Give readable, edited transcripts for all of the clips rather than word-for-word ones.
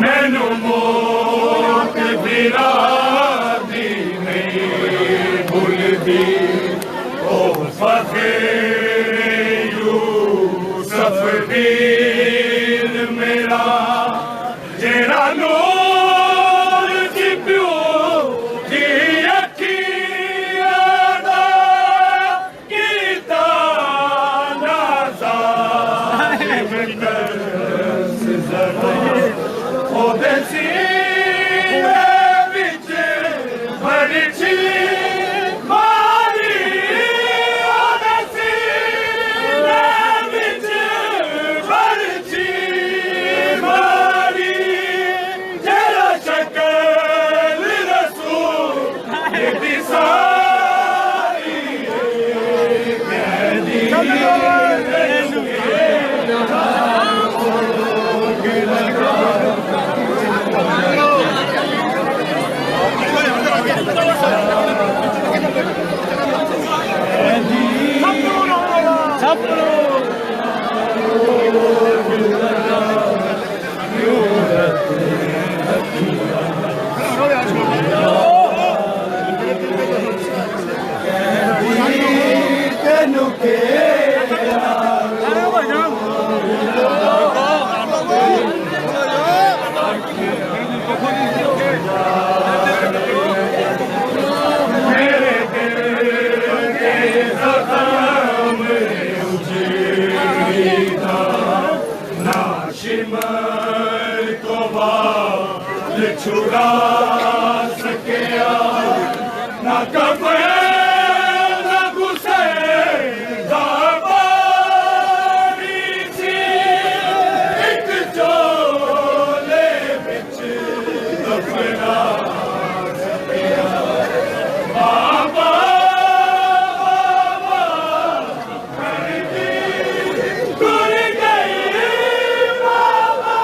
मैनू मौत बिरादी नहीं भूलदी ओ फकीर यूसुफ वीर मेरा जेड़ा नूर दी प्यो दी अखियां दा कीता नाज़ाहिब तरस ज़रा ओदे सीने विच बरछी मारी ओदे सीने विच बरछी मारी जरा शक्ल रसूल दी सारी कहदी छुड़ा सकिया ना कफे ना गुस्से दा पानी सी एक चोले विच दफना सकिया बाबा बाबा करदी टुर गई बाबा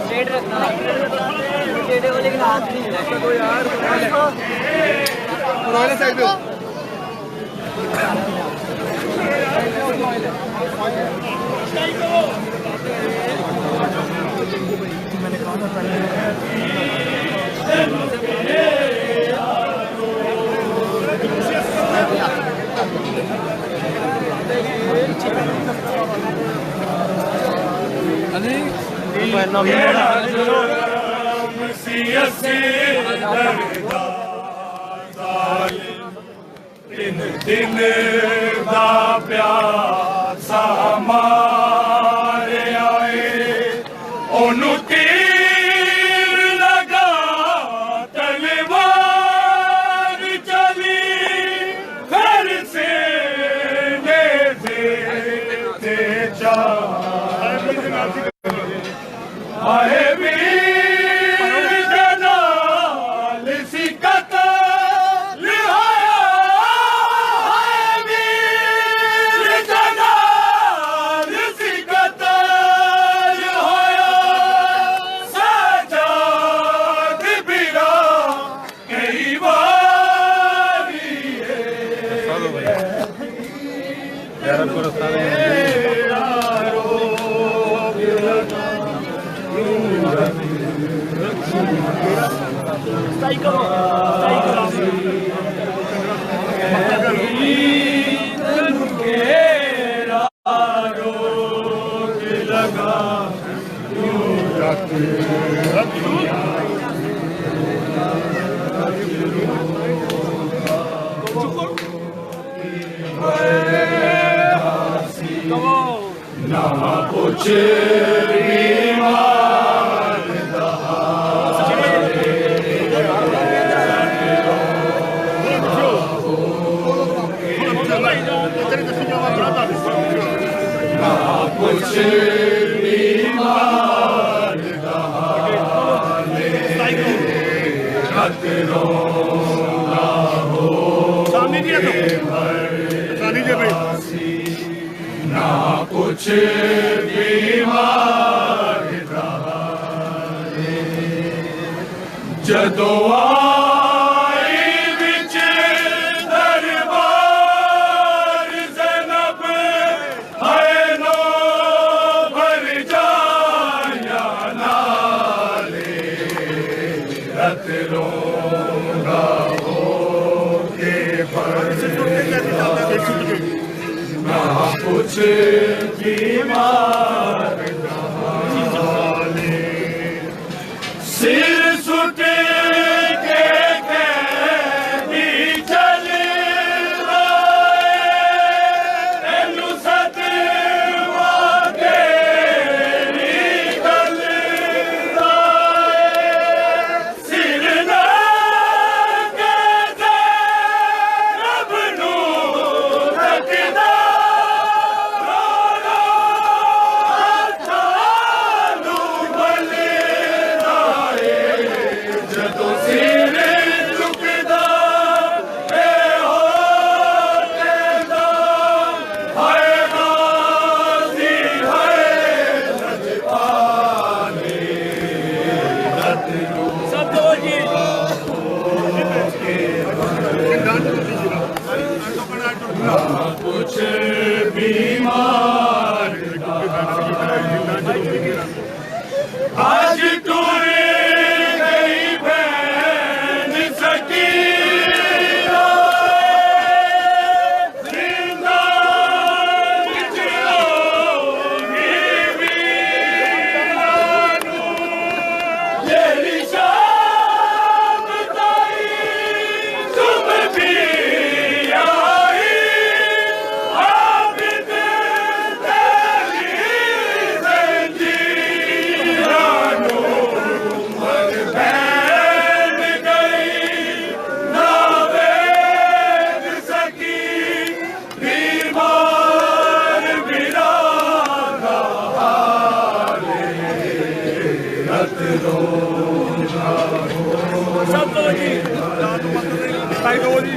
रेट रखना टेढ़े हो लेकिन हाथ नहीं है तो यार पुराने साइड पे मैंने कहा था दिन दिन दा प्यासा मारे आए ओनू तीर लगा तलवार चली फिर से नेज़े ते ਆਏ ਵੀਰ ਜਨਾਲ ਸਿਕਤ ਲਿਹਾਇਆ ਆਏ ਵੀਰ ਜਨਾਲ ਸਿਕਤ ਲਿਹਾਇਆ ਸਜਾਦ ਬਿਰਾ ਕਈ ਵਾਰੀ ਨਾ ਪੁੱਛ ਕੁਛ ਬੀਮਾਰ ਦਹਾਨੇ ਖਤ ਰੋਣਾ ਹੋ ਸਾਨੀ ਜੀ ਨਾ ਕੁਛ ਬੀਮਾਰ ਦਹਾਨੇ ਜਦੋਂ कुछ बीमार दहाने सिर सुटे के कैदी चल आए तेनू सतवा तेरी गल आए सिर ना कहते रब नू तकदा कुछ बीमार आज टूर गई बहन सकीना जिंदा जियोगी वीरानू तेरी शाम ताई तुम भी ਸਭ ਤੋਂ ਜੀ